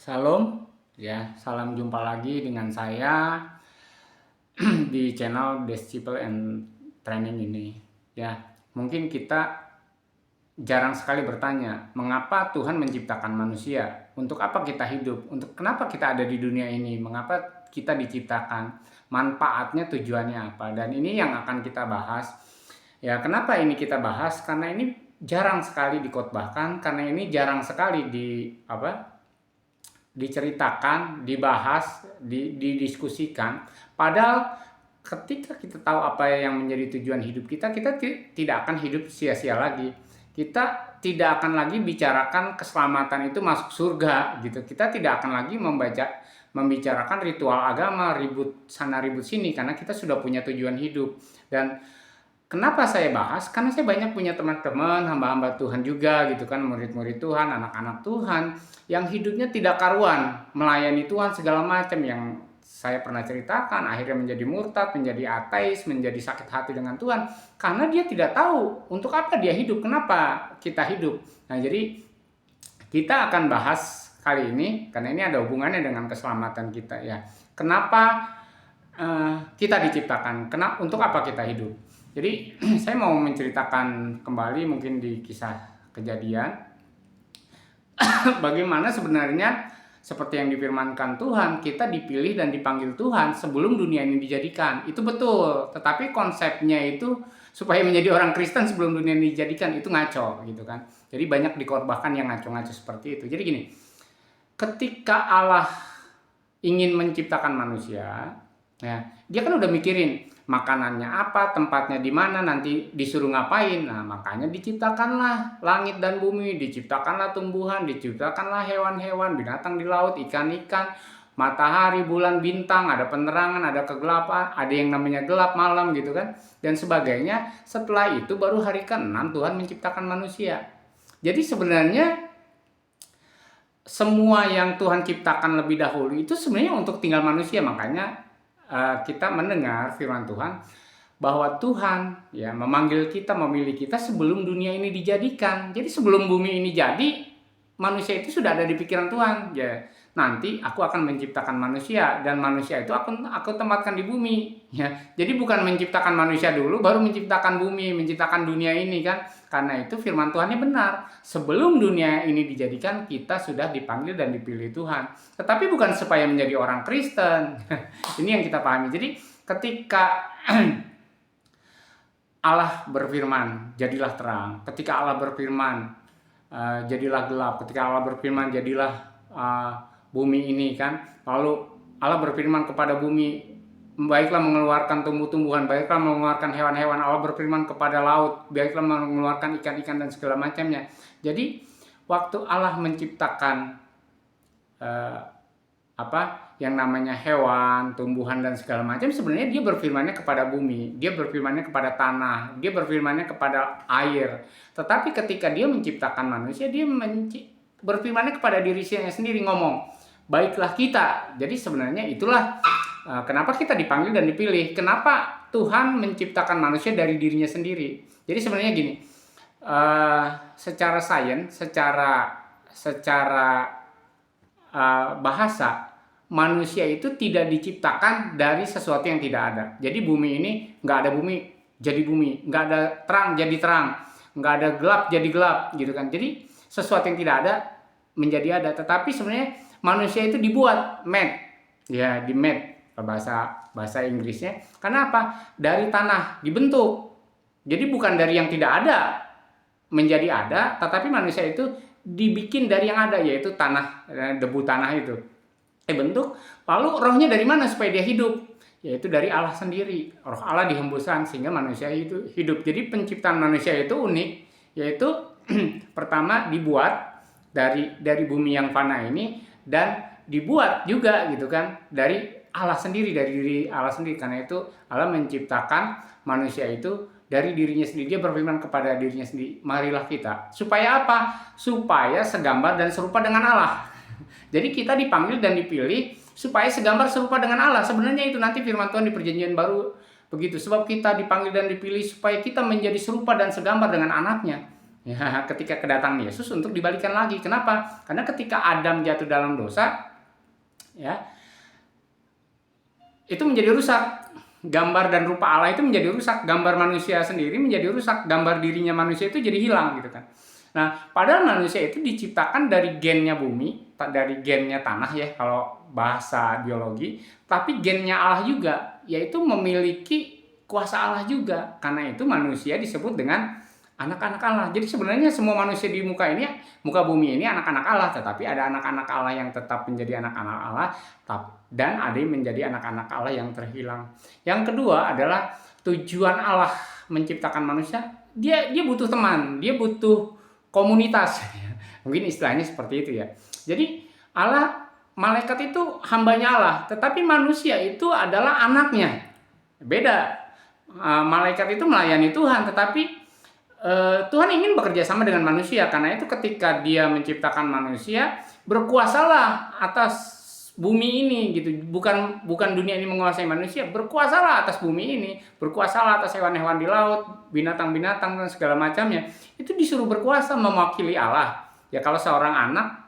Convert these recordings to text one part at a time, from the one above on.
Salam, ya, salam jumpa lagi dengan saya di channel Disciple and Training ini. Ya, mungkin kita jarang sekali bertanya, mengapa Tuhan menciptakan manusia? Untuk apa kita hidup? Untuk kenapa kita ada di dunia ini? Mengapa kita diciptakan? Manfaatnya, tujuannya apa? Dan ini yang akan kita bahas. Ya, kenapa ini kita bahas? Karena ini jarang sekali dikotbahkan, karena ini jarang sekali diceritakan, dibahas, didiskusikan. Padahal ketika kita tahu apa yang menjadi tujuan hidup kita, kita tidak akan hidup sia-sia lagi. Kita tidak akan lagi bicarakan keselamatan itu masuk surga gitu. Kita tidak akan lagi membicarakan ritual agama, ribut sana ribut sini, karena kita sudah punya tujuan hidup. Dan kenapa saya bahas? Karena saya banyak punya teman-teman, hamba-hamba Tuhan juga gitu kan, murid-murid Tuhan, anak-anak Tuhan yang hidupnya tidak karuan, melayani Tuhan segala macam, yang saya pernah ceritakan akhirnya menjadi murtad, menjadi ateis, menjadi sakit hati dengan Tuhan karena dia tidak tahu untuk apa dia hidup, kenapa kita hidup. Nah, jadi kita akan bahas kali ini karena ini ada hubungannya dengan keselamatan kita ya. Kenapa kita diciptakan? Untuk apa kita hidup? Jadi saya mau menceritakan kembali mungkin di kisah kejadian bagaimana sebenarnya seperti yang difirmankan Tuhan, kita dipilih dan dipanggil Tuhan sebelum dunia ini dijadikan. Itu betul, tetapi konsepnya itu supaya menjadi orang Kristen sebelum dunia ini dijadikan itu ngaco gitu kan. Jadi banyak dikorbankan yang ngaco-ngaco seperti itu. Jadi gini, ketika Allah ingin menciptakan manusia, ya, dia kan udah mikirin makanannya apa, tempatnya di mana, nanti disuruh ngapain. Nah, makanya diciptakanlah langit dan bumi, diciptakanlah tumbuhan, diciptakanlah hewan-hewan, binatang di laut, ikan-ikan, matahari, bulan, bintang, ada penerangan, ada kegelapan, ada yang namanya gelap malam gitu kan, dan sebagainya. Setelah itu baru hari ke-6 Tuhan menciptakan manusia. Jadi sebenarnya semua yang Tuhan ciptakan lebih dahulu itu sebenarnya untuk tinggal manusia. Makanya kita mendengar firman Tuhan bahwa Tuhan ya memanggil kita, memilih kita sebelum dunia ini dijadikan. Jadi sebelum bumi ini jadi, manusia itu sudah ada di pikiran Tuhan. Ya, nanti aku akan menciptakan manusia dan manusia itu aku tempatkan di bumi. Ya, jadi bukan menciptakan manusia dulu baru menciptakan bumi, menciptakan dunia ini kan. Karena itu firman Tuhannya benar. Sebelum dunia ini dijadikan, kita sudah dipanggil dan dipilih Tuhan. Tetapi bukan supaya menjadi orang Kristen. Ini yang kita pahami. Jadi ketika Allah berfirman, jadilah terang. Ketika Allah berfirman, jadilah gelap. Ketika Allah berfirman, jadilah bumi ini kan. Lalu Allah berfirman kepada bumi, baiklah mengeluarkan tumbuh-tumbuhan, baiklah mengeluarkan hewan-hewan. Allah berfirman kepada laut, baiklah mengeluarkan ikan-ikan dan segala macamnya. Jadi waktu Allah menciptakan yang namanya hewan, tumbuhan dan segala macam, sebenarnya dia berfirmannya kepada bumi, dia berfirmannya kepada tanah, dia berfirmannya kepada air. Tetapi ketika dia menciptakan manusia, dia berfirmannya kepada dirinya sendiri, ngomong, baiklah kita. Jadi sebenarnya itulah kenapa kita dipanggil dan dipilih. Kenapa Tuhan menciptakan manusia dari dirinya sendiri. Jadi sebenarnya gini, secara sains, secara bahasa, manusia itu tidak diciptakan dari sesuatu yang tidak ada. Jadi bumi ini nggak ada bumi jadi bumi, nggak ada terang jadi terang, nggak ada gelap jadi gelap gitu kan. Jadi sesuatu yang tidak ada menjadi ada. Tetapi sebenarnya manusia itu dibuat, made, ya, di made bahasa Inggrisnya. Karena apa? Dari tanah dibentuk. Jadi bukan dari yang tidak ada menjadi ada, tetapi manusia itu dibikin dari yang ada, yaitu tanah, debu tanah itu bentuk. Lalu rohnya dari mana supaya dia hidup? Yaitu dari Allah sendiri. Roh Allah dihembuskan sehingga manusia itu hidup. Jadi penciptaan manusia itu unik, yaitu pertama dibuat dari bumi yang fana ini, dan dibuat juga gitu kan dari Allah sendiri, dari diri Allah sendiri. Karena itu Allah menciptakan manusia itu dari dirinya sendiri. Dia berfirman kepada dirinya sendiri, marilah kita. Supaya apa? Supaya segambar dan serupa dengan Allah. Jadi kita dipanggil dan dipilih supaya segambar serupa dengan Allah. Sebenarnya itu nanti firman Tuhan di perjanjian baru begitu. Sebab kita dipanggil dan dipilih supaya kita menjadi serupa dan segambar dengan anaknya. Ya, ketika kedatangan Yesus untuk dibalikan lagi. Kenapa? Karena ketika Adam jatuh dalam dosa, ya, itu menjadi rusak. Gambar dan rupa Allah itu menjadi rusak. Gambar manusia sendiri menjadi rusak. Gambar dirinya manusia itu jadi hilang gitu kan. Nah, padahal manusia itu diciptakan dari gennya bumi, dari gennya tanah ya kalau bahasa biologi, tapi gennya Allah juga, yaitu memiliki kuasa Allah juga. Karena itu manusia disebut dengan anak-anak Allah. Jadi sebenarnya semua manusia di muka bumi ini anak-anak Allah, tetapi ada anak-anak Allah yang tetap menjadi anak-anak Allah, dan ada yang menjadi anak-anak Allah yang terhilang. Yang kedua adalah tujuan Allah menciptakan manusia. Dia butuh teman, dia butuh komunitas. Mungkin istilahnya seperti itu ya. Jadi malaikat itu hambanya Allah, tetapi manusia itu adalah anaknya. Beda. Malaikat itu melayani Tuhan, tetapi Tuhan ingin bekerja sama dengan manusia. Karena itu ketika Dia menciptakan manusia, berkuasalah atas bumi ini gitu. Bukan dunia ini menguasai manusia, berkuasalah atas bumi ini, berkuasalah atas hewan-hewan di laut, binatang-binatang dan segala macamnya. Itu disuruh berkuasa mewakili Allah. Ya kalau seorang anak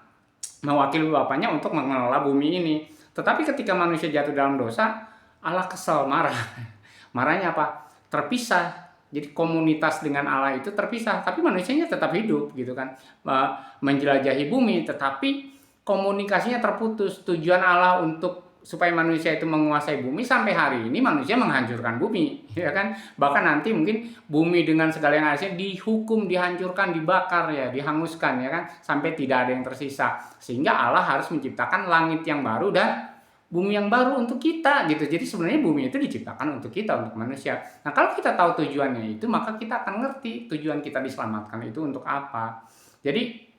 mewakili bapaknya untuk mengelola bumi ini. Tetapi ketika manusia jatuh dalam dosa, Allah kesal, marah. Marahnya apa? Terpisah. Jadi komunitas dengan Allah itu terpisah, tapi manusianya tetap hidup gitu kan, menjelajahi bumi, tetapi komunikasinya terputus. Tujuan Allah supaya manusia itu menguasai bumi, sampai hari ini manusia menghancurkan bumi, ya kan? Bahkan nanti mungkin bumi dengan segala yang ada dihukum, dihancurkan, dibakar ya, dihanguskan ya kan, sampai tidak ada yang tersisa. Sehingga Allah harus menciptakan langit yang baru dan bumi yang baru untuk kita gitu. Jadi sebenarnya bumi itu diciptakan untuk kita, untuk manusia. Nah, kalau kita tahu tujuannya itu, maka kita akan ngerti tujuan kita diselamatkan itu untuk apa. Jadi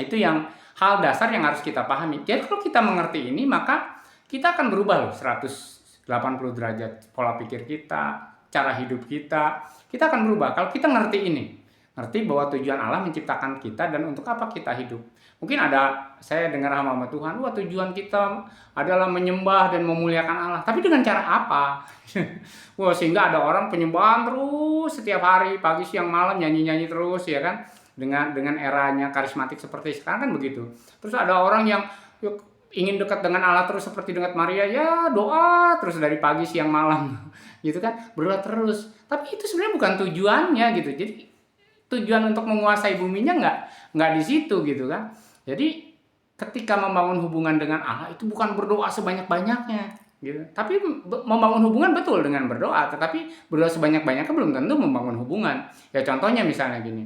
itu yang hal dasar yang harus kita pahami. Jadi kalau kita mengerti ini, maka kita akan berubah loh 180 derajat pola pikir kita, cara hidup kita. Kita akan berubah kalau kita ngerti ini. Ngerti bahwa tujuan Allah menciptakan kita dan untuk apa kita hidup. Mungkin saya dengar hamba Tuhan, tujuan kita adalah menyembah dan memuliakan Allah. Tapi dengan cara apa? Sehingga ada orang penyembahan terus setiap hari, pagi, siang, malam, nyanyi-nyanyi terus ya kan. Dengan eranya karismatik seperti sekarang kan begitu. Terus ada orang yang ingin dekat dengan Allah terus seperti dengan Maria, ya doa terus dari pagi, siang, malam. Gitu kan, berdoa terus. Tapi itu sebenarnya bukan tujuannya gitu. Jadi tujuan untuk menguasai buminya nggak di situ gitu kan. Jadi ketika membangun hubungan dengan Allah itu bukan berdoa sebanyak-banyaknya gitu. Tapi membangun hubungan betul dengan berdoa, tetapi berdoa sebanyak-banyaknya belum tentu membangun hubungan. Ya contohnya misalnya gini.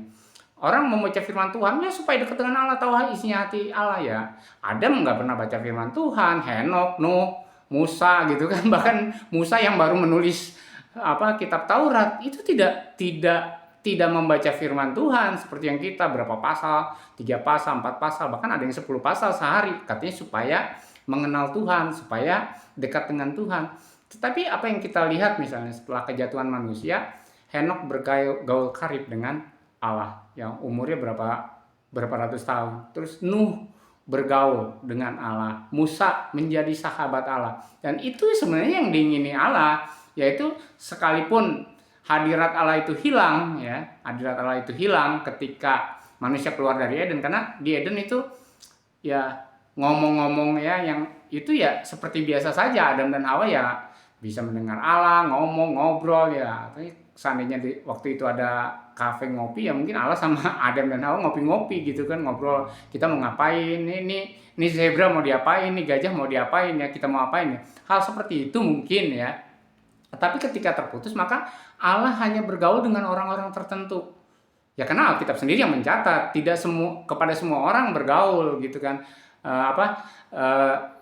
Orang membaca firman Tuhan ya supaya dekat dengan Allah, tahu isinya hati Allah ya. Adam nggak pernah baca firman Tuhan, Henok, Nuh, Musa gitu kan. Bahkan Musa yang baru menulis kitab Taurat itu tidak membaca firman Tuhan seperti yang kita, berapa pasal, 3 pasal, 4 pasal, bahkan ada yang 10 pasal sehari, katanya supaya mengenal Tuhan, supaya dekat dengan Tuhan. Tetapi apa yang kita lihat misalnya setelah kejatuhan manusia, Henok bergaul karib dengan Allah yang umurnya berapa ratus tahun. Terus Nuh bergaul dengan Allah, Musa menjadi sahabat Allah. Dan itu sebenarnya yang diingini Allah, yaitu sekalipun hadirat Allah itu hilang ya, hadirat Allah itu hilang ketika manusia keluar dari Eden, karena di Eden itu ya ngomong-ngomong ya yang itu ya seperti biasa saja, Adam dan Hawa ya bisa mendengar Allah, ngomong, ngobrol ya. Tapi seandainya waktu itu ada kafe ngopi ya mungkin Allah sama Adam dan Hawa ngopi-ngopi gitu kan, ngobrol, kita mau ngapain, ini zebra mau diapain, ini gajah mau diapain ya, kita mau apain ya. Hal seperti itu mungkin ya. Tapi ketika terputus maka Allah hanya bergaul dengan orang-orang tertentu. Ya karena Alkitab sendiri yang mencatat tidak kepada semua orang bergaul gitu kan.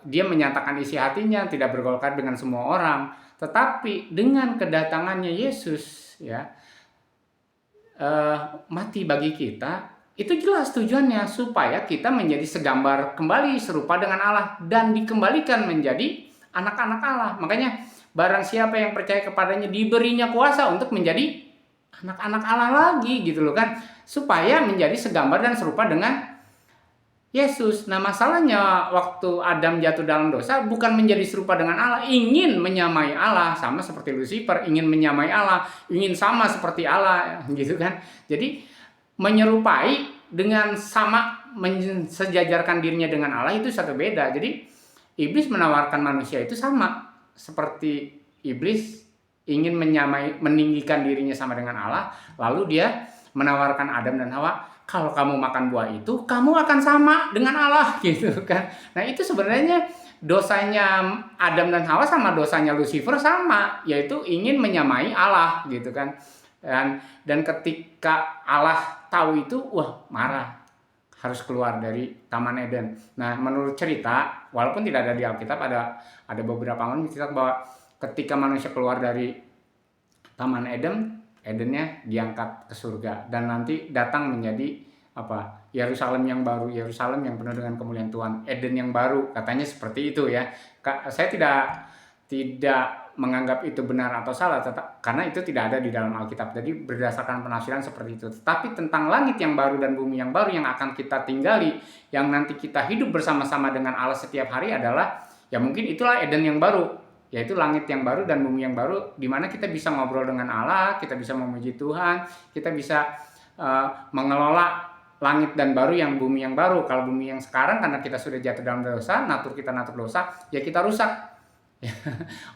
Dia menyatakan isi hatinya, tidak bergaul dengan semua orang. Tetapi dengan kedatangannya Yesus ya mati bagi kita, itu jelas tujuannya supaya kita menjadi segambar kembali serupa dengan Allah dan dikembalikan menjadi anak-anak Allah. Makanya barang siapa yang percaya kepadanya diberinya kuasa untuk menjadi anak-anak Allah lagi gitu loh kan, supaya menjadi segambar dan serupa dengan Yesus. Nah masalahnya waktu Adam jatuh dalam dosa bukan menjadi serupa dengan Allah, ingin menyamai Allah, sama seperti Lucifer ingin menyamai Allah, ingin sama seperti Allah gitu kan. Jadi menyerupai dengan sama sejajarkan dirinya dengan Allah itu satu beda. Jadi iblis menawarkan manusia itu sama seperti iblis ingin meninggikan dirinya sama dengan Allah, lalu dia menawarkan Adam dan Hawa, kalau kamu makan buah itu kamu akan sama dengan Allah gitu kan. Nah, itu sebenarnya dosanya Adam dan Hawa sama dosanya Lucifer sama, yaitu ingin menyamai Allah gitu kan. Dan ketika Allah tahu itu, wah marah, harus keluar dari Taman Eden. Nah, menurut cerita, walaupun tidak ada di Alkitab, ada beberapa momen cerita bahwa ketika manusia keluar dari Taman Edennya diangkat ke surga, dan nanti datang menjadi Yerusalem yang baru, Yerusalem yang penuh dengan kemuliaan Tuhan, Eden yang baru, katanya seperti itu ya. Saya tidak menganggap itu benar atau salah, karena itu tidak ada di dalam Alkitab. Jadi berdasarkan penafsiran seperti itu. Tetapi tentang langit yang baru dan bumi yang baru yang akan kita tinggali, yang nanti kita hidup bersama-sama dengan Allah setiap hari adalah, ya mungkin itulah Eden yang baru, yaitu langit yang baru dan bumi yang baru, di mana kita bisa ngobrol dengan Allah, kita bisa memuji Tuhan, kita bisa mengelola langit dan baru yang bumi yang baru. Kalau bumi yang sekarang, karena kita sudah jatuh dalam dosa, natur kita natur dosa, ya kita rusak.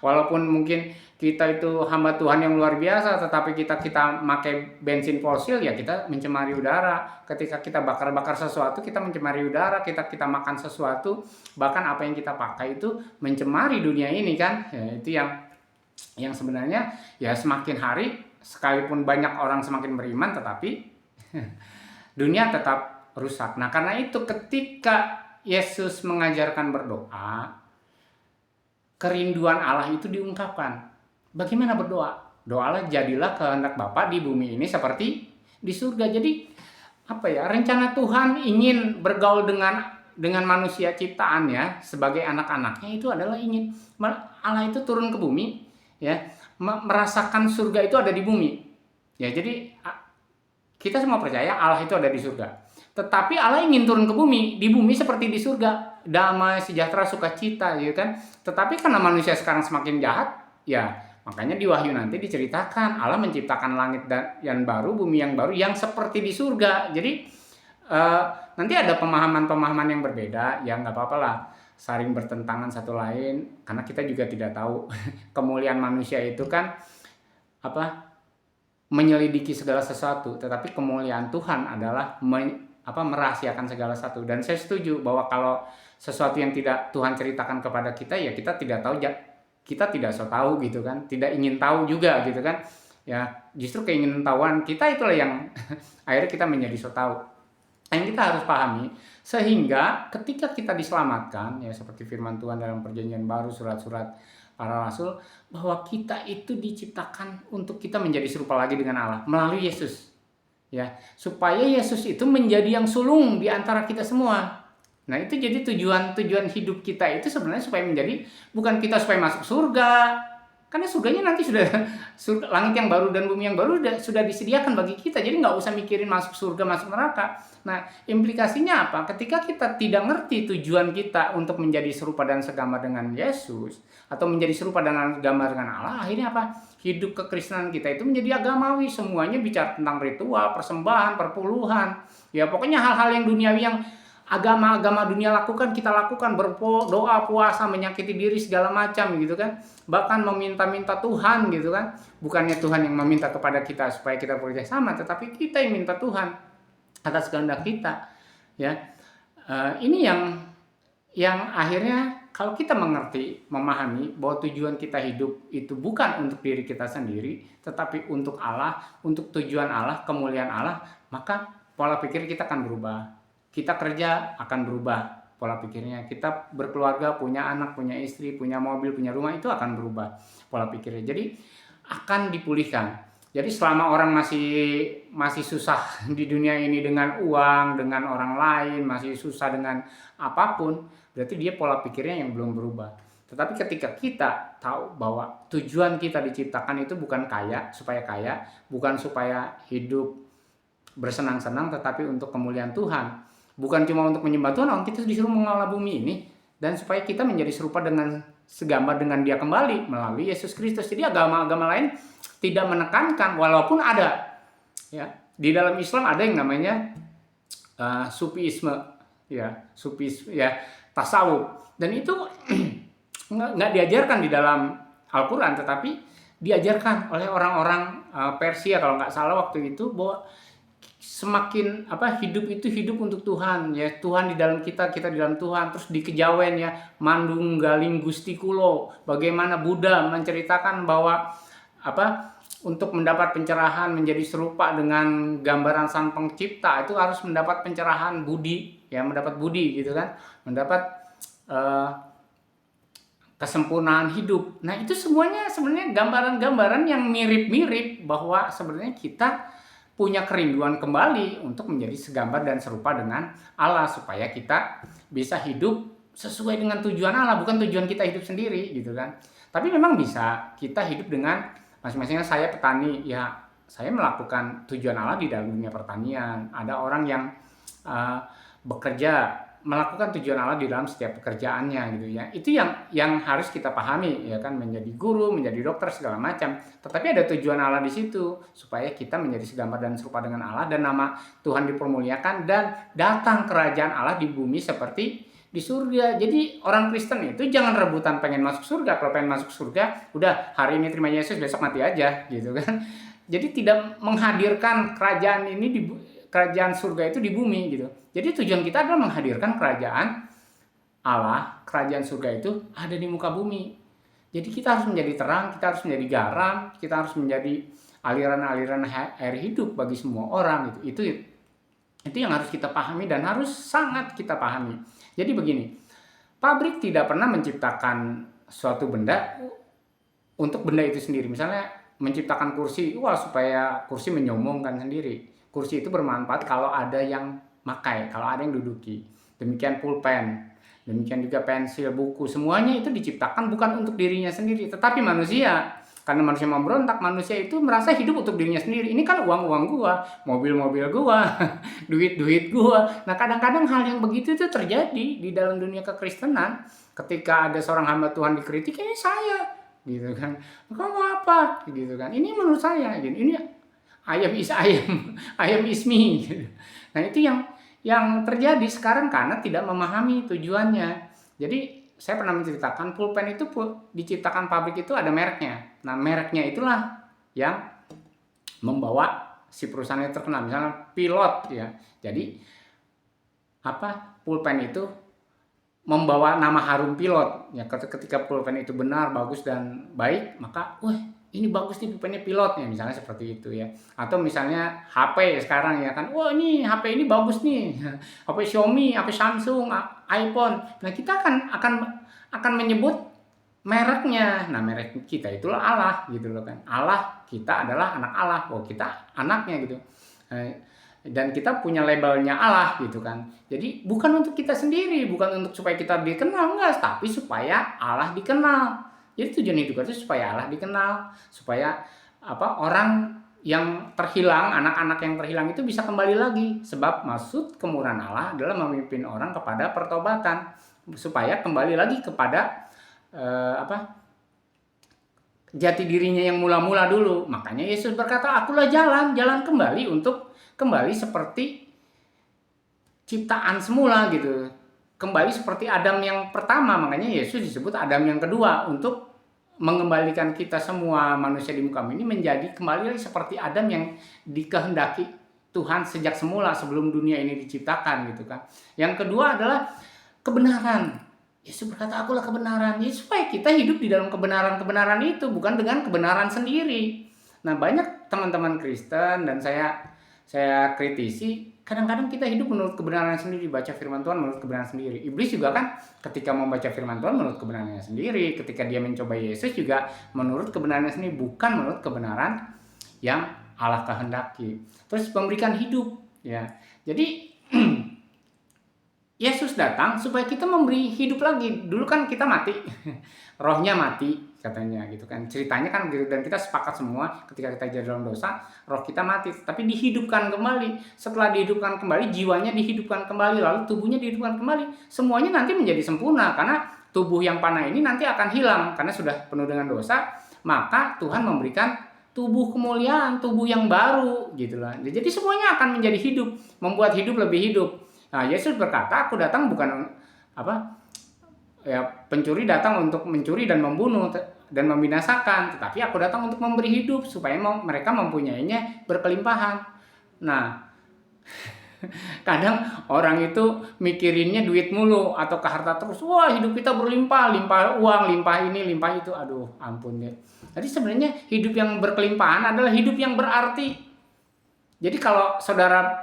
Walaupun mungkin kita itu hamba Tuhan yang luar biasa, tetapi kita pakai bensin fosil, ya kita mencemari udara. Ketika kita bakar sesuatu, kita mencemari udara. Kita makan sesuatu, bahkan apa yang kita pakai itu mencemari dunia ini kan. Ya, itu yang sebenarnya ya semakin hari, sekalipun banyak orang semakin beriman, tetapi dunia tetap rusak. Nah, karena itu ketika Yesus mengajarkan berdoa, kerinduan Allah itu diungkapkan. Bagaimana berdoa? Doalah, jadilah kehendak Bapa di bumi ini seperti di surga. Jadi rencana Tuhan ingin bergaul dengan manusia ciptaannya sebagai anak-anaknya, itu adalah ingin Allah itu turun ke bumi, ya, merasakan surga itu ada di bumi. Ya, jadi kita semua percaya Allah itu ada di surga. Tetapi Allah ingin turun ke bumi, di bumi seperti di surga, damai, sejahtera, sukacita, gitu kan. Tetapi karena manusia sekarang semakin jahat, ya makanya di Wahyu nanti diceritakan Allah menciptakan langit yang baru, bumi yang baru, yang seperti di surga. Jadi nanti ada pemahaman-pemahaman yang berbeda, ya nggak apa-apa lah, saling bertentangan satu lain, karena kita juga tidak tahu kemuliaan manusia itu kan menyelidiki segala sesuatu, tetapi kemuliaan Tuhan adalah merahasiakan segala sesuatu. Dan saya setuju bahwa kalau sesuatu yang tidak Tuhan ceritakan kepada kita, ya kita tidak tahu, kita tidak so tahu gitu kan, tidak ingin tahu juga gitu kan. Ya, justru keinginan tahuan kita itulah yang akhirnya kita menjadi so tahu. Yang kita harus pahami, sehingga ketika kita diselamatkan, ya seperti firman Tuhan dalam Perjanjian Baru, surat-surat para rasul, bahwa kita itu diciptakan untuk kita menjadi serupa lagi dengan Allah melalui Yesus. Ya, supaya Yesus itu menjadi yang sulung di antara kita semua. Nah, itu jadi tujuan hidup kita itu sebenarnya supaya menjadi, bukan kita supaya masuk surga, karena surganya nanti sudah langit yang baru dan bumi yang baru sudah disediakan bagi kita. Jadi nggak usah mikirin masuk surga, masuk neraka. Nah, implikasinya apa? Ketika kita tidak ngerti tujuan kita untuk menjadi serupa dan segambar dengan Yesus, atau menjadi serupa dan segambar dengan Allah, akhirnya apa? Hidup kekristenan kita itu menjadi agamawi. Semuanya bicara tentang ritual, persembahan, perpuluhan. Ya pokoknya hal-hal yang duniawi yang agama-agama dunia lakukan, kita lakukan, berdoa, puasa, menyakiti diri segala macam gitu kan. Bahkan meminta-minta Tuhan gitu kan. Bukannya Tuhan yang meminta kepada kita supaya kita bekerja sama, tetapi kita yang minta Tuhan atas kehendak kita. Ya, ini yang akhirnya kalau kita mengerti, memahami bahwa tujuan kita hidup itu bukan untuk diri kita sendiri, tetapi untuk Allah, untuk tujuan Allah, kemuliaan Allah, maka pola pikir kita akan berubah. Kita kerja akan berubah pola pikirnya. Kita berkeluarga, punya anak, punya istri, punya mobil, punya rumah, itu akan berubah pola pikirnya. Jadi akan dipulihkan. Jadi selama orang masih susah di dunia ini dengan uang, dengan orang lain, masih susah dengan apapun, berarti dia pola pikirnya yang belum berubah. Tetapi ketika kita tahu bahwa tujuan kita diciptakan itu bukan supaya kaya, bukan supaya hidup bersenang-senang, tetapi untuk kemuliaan Tuhan. Bukan cuma untuk menyembah Tuhan, kita disuruh mengelola bumi ini, dan supaya kita menjadi serupa dengan segambar dengan Dia kembali melalui Yesus Kristus. Jadi agama-agama lain tidak menekankan, walaupun ada, ya di dalam Islam ada yang namanya sufisme, ya, tasawuf, dan itu nggak diajarkan di dalam Al-Quran, tetapi diajarkan oleh orang-orang Persia kalau nggak salah waktu itu, bahwa semakin hidup itu hidup untuk Tuhan, ya, Tuhan di dalam kita, kita di dalam Tuhan. Terus di Kejawen, ya, Mandunggaling Gusti Kulo, bagaimana Buddha menceritakan bahwa untuk mendapat pencerahan menjadi serupa dengan gambaran Sang Pencipta itu harus mendapat pencerahan budi, ya, mendapat budi gitu kan, mendapat kesempurnaan hidup. Nah, itu semuanya sebenarnya gambaran-gambaran yang mirip-mirip bahwa sebenarnya kita punya kerinduan kembali untuk menjadi segambar dan serupa dengan Allah, supaya kita bisa hidup sesuai dengan tujuan Allah, bukan tujuan kita hidup sendiri gitu kan. Tapi memang bisa kita hidup dengan masing-masingnya. Saya petani, ya, saya melakukan tujuan Allah di dalam dunia pertanian. Ada orang yang bekerja melakukan tujuan Allah di dalam setiap pekerjaannya gitu ya. Itu yang harus kita pahami, ya kan, menjadi guru, menjadi dokter, segala macam. Tetapi ada tujuan Allah di situ supaya kita menjadi segambar dan serupa dengan Allah, dan nama Tuhan dipermuliakan, dan datang kerajaan Allah di bumi seperti di surga. Jadi orang Kristen itu jangan rebutan pengen masuk surga. Kalau pengen masuk surga, udah hari ini terima Yesus, besok mati aja gitu kan. Jadi tidak menghadirkan kerajaan surga itu di bumi gitu. Jadi tujuan kita adalah menghadirkan kerajaan Allah, kerajaan surga itu ada di muka bumi. Jadi kita harus menjadi terang, kita harus menjadi garam, kita harus menjadi aliran-aliran air hidup bagi semua orang gitu. Itu yang harus kita pahami dan harus sangat kita pahami. Jadi begini, pabrik tidak pernah menciptakan suatu benda untuk benda itu sendiri. Misalnya menciptakan kursi, supaya kursi menyombongkan sendiri. Kursi itu bermanfaat kalau ada yang makai, kalau ada yang duduki. Demikian pulpen, demikian juga pensil, buku, semuanya itu diciptakan bukan untuk dirinya sendiri, tetapi manusia. Karena manusia memberontak, manusia itu merasa hidup untuk dirinya sendiri. Ini kan uang-uang gua, mobil-mobil gua, duit-duit gua. Nah, kadang-kadang hal yang begitu itu terjadi di dalam dunia kekristenan. Ketika ada seorang hamba Tuhan dikritik, ini saya, gitu kan. Kamu apa? Gitu kan. Ini menurut saya, gitu. Ini ayam is ayam, ayam is me. Nah, itu yang terjadi sekarang karena tidak memahami tujuannya. Jadi saya pernah menceritakan pulpen itu diciptakan pabrik itu ada mereknya. Nah, mereknya itulah yang membawa si perusahaan itu terkenal. Misalnya pilot, ya. Jadi pulpen itu membawa nama harum pilot. Ya, ketika pulpen itu benar, bagus dan baik, maka ini bagus nih pulpennya pilotnya, misalnya seperti itu ya. Atau misalnya HP sekarang, ya kan, ini HP ini bagus nih, HP Xiaomi, HP Samsung, iPhone. Nah, kita akan menyebut mereknya. Nah, merek kita itulah Allah gitu loh kan. Allah, kita adalah anak Allah, kita anaknya gitu. Dan kita punya labelnya Allah gitu kan. Jadi bukan untuk kita sendiri, bukan untuk supaya kita dikenal, enggak, tapi supaya Allah dikenal. Jadi tujuan hidup itu supaya Allah dikenal, supaya orang yang terhilang, anak-anak yang terhilang itu bisa kembali lagi. Sebab maksud kemurahan Allah adalah memimpin orang kepada pertobatan, supaya kembali lagi kepada jati dirinya yang mula-mula dulu. Makanya Yesus berkata, akulah jalan kembali untuk kembali seperti ciptaan semula gitu. Kembali seperti Adam yang pertama. Makanya Yesus disebut Adam yang kedua, untuk mengembalikan kita semua manusia di muka bumi ini menjadi kembali seperti Adam yang dikehendaki Tuhan sejak semula, sebelum dunia ini diciptakan gitu kan. Yang kedua adalah kebenaran. Yesus berkata, akulah kebenaran. Ya, supaya kita hidup di dalam kebenaran-kebenaran itu, bukan dengan kebenaran sendiri. Nah, banyak teman-teman Kristen dan saya kritisi, kadang-kadang kita hidup menurut kebenaran sendiri, baca firman Tuhan menurut kebenaran sendiri. Iblis juga kan ketika membaca firman Tuhan menurut kebenarannya sendiri, ketika dia mencoba Yesus juga menurut kebenarannya sendiri, bukan menurut kebenaran yang Allah kehendaki. Terus memberikan hidup, ya. Jadi Yesus datang supaya kita memberi hidup lagi. Dulu kan kita mati, rohnya mati katanya gitu kan. Ceritanya kan begitu, dan kita sepakat semua ketika kita jadi dalam dosa, roh kita mati, tapi dihidupkan kembali. Setelah dihidupkan kembali, jiwanya dihidupkan kembali, lalu tubuhnya dihidupkan kembali. Semuanya nanti menjadi sempurna, karena tubuh yang panah ini nanti akan hilang karena sudah penuh dengan dosa. Maka Tuhan memberikan tubuh kemuliaan, tubuh yang baru gitu lah. Jadi semuanya akan menjadi hidup, membuat hidup lebih hidup. Nah, Yesus berkata, aku datang bukan apa? Ya, pencuri datang untuk mencuri dan membunuh dan membinasakan, tetapi aku datang untuk memberi hidup supaya mereka mempunyainya berkelimpahan. Nah, kadang orang itu mikirinnya duit mulu atau ke harta terus. Wah, hidup kita berlimpah, limpah uang, limpah ini, limpah itu. Aduh, ampun deh. Jadi sebenarnya hidup yang berkelimpahan adalah hidup yang berarti. Jadi kalau saudara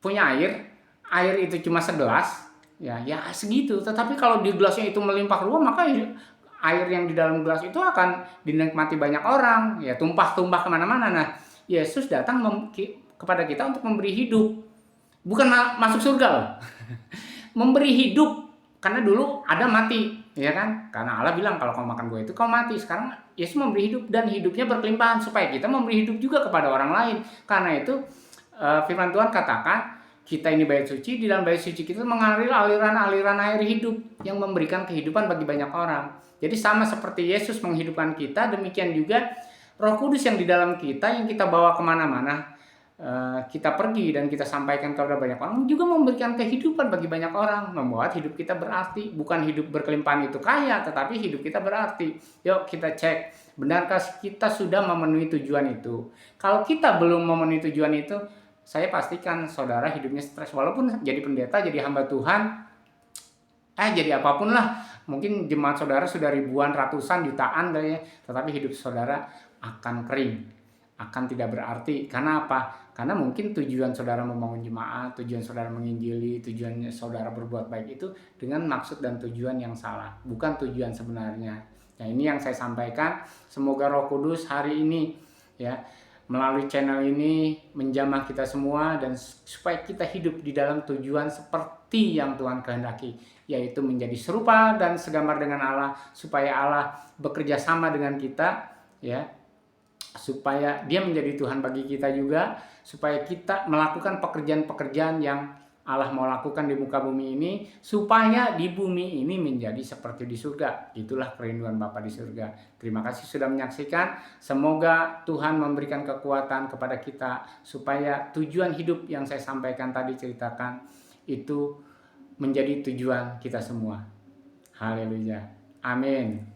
punya air itu cuma segelas, ya segitu. Tetapi kalau di gelasnya itu melimpah ruah, maka air yang di dalam gelas itu akan dinikmati banyak orang, ya tumpah-tumpah kemana-mana. Nah, Yesus datang kepada kita untuk memberi hidup. Bukan masuk surga loh. Memberi hidup. Karena dulu ada mati, ya kan? Karena Allah bilang kalau kau makan buah itu kau mati. Sekarang Yesus memberi hidup dan hidupnya berkelimpahan supaya kita memberi hidup juga kepada orang lain. Karena itu firman Tuhan katakan kita ini bait suci, di dalam bait suci kita mengalir aliran-aliran air hidup yang memberikan kehidupan bagi banyak orang. Jadi sama seperti Yesus menghidupkan kita, demikian juga Roh Kudus yang di dalam kita yang kita bawa kemana-mana. Kita pergi dan kita sampaikan kepada banyak orang juga memberikan kehidupan bagi banyak orang, membuat hidup kita berarti. Bukan hidup berkelimpahan itu kaya, tetapi hidup kita berarti. Yuk kita cek, benarkah kita sudah memenuhi tujuan itu? Kalau kita belum memenuhi tujuan itu, saya pastikan saudara hidupnya stres. Walaupun jadi pendeta, jadi hamba Tuhan, jadi apapun lah. Mungkin jemaat saudara sudah ribuan, ratusan, jutaan ya, tetapi hidup saudara akan kering, akan tidak berarti. Karena apa? Karena mungkin tujuan saudara membangun jemaat, tujuan saudara menginjili, tujuannya saudara berbuat baik itu dengan maksud dan tujuan yang salah, bukan tujuan sebenarnya. Nah, ini yang saya sampaikan. Semoga Roh Kudus hari ini ya melalui channel ini menjamah kita semua dan supaya kita hidup di dalam tujuan seperti yang Tuhan kehendaki, yaitu menjadi serupa dan segambar dengan Allah, supaya Allah bekerja sama dengan kita ya, supaya dia menjadi Tuhan bagi kita juga, supaya kita melakukan pekerjaan-pekerjaan yang Allah mau lakukan di muka bumi ini, supaya di bumi ini menjadi seperti di surga. Itulah kerinduan Bapa di surga. Terima kasih sudah menyaksikan. Semoga Tuhan memberikan kekuatan kepada kita supaya tujuan hidup yang saya sampaikan tadi ceritakan itu menjadi tujuan kita semua. Haleluya. Amin.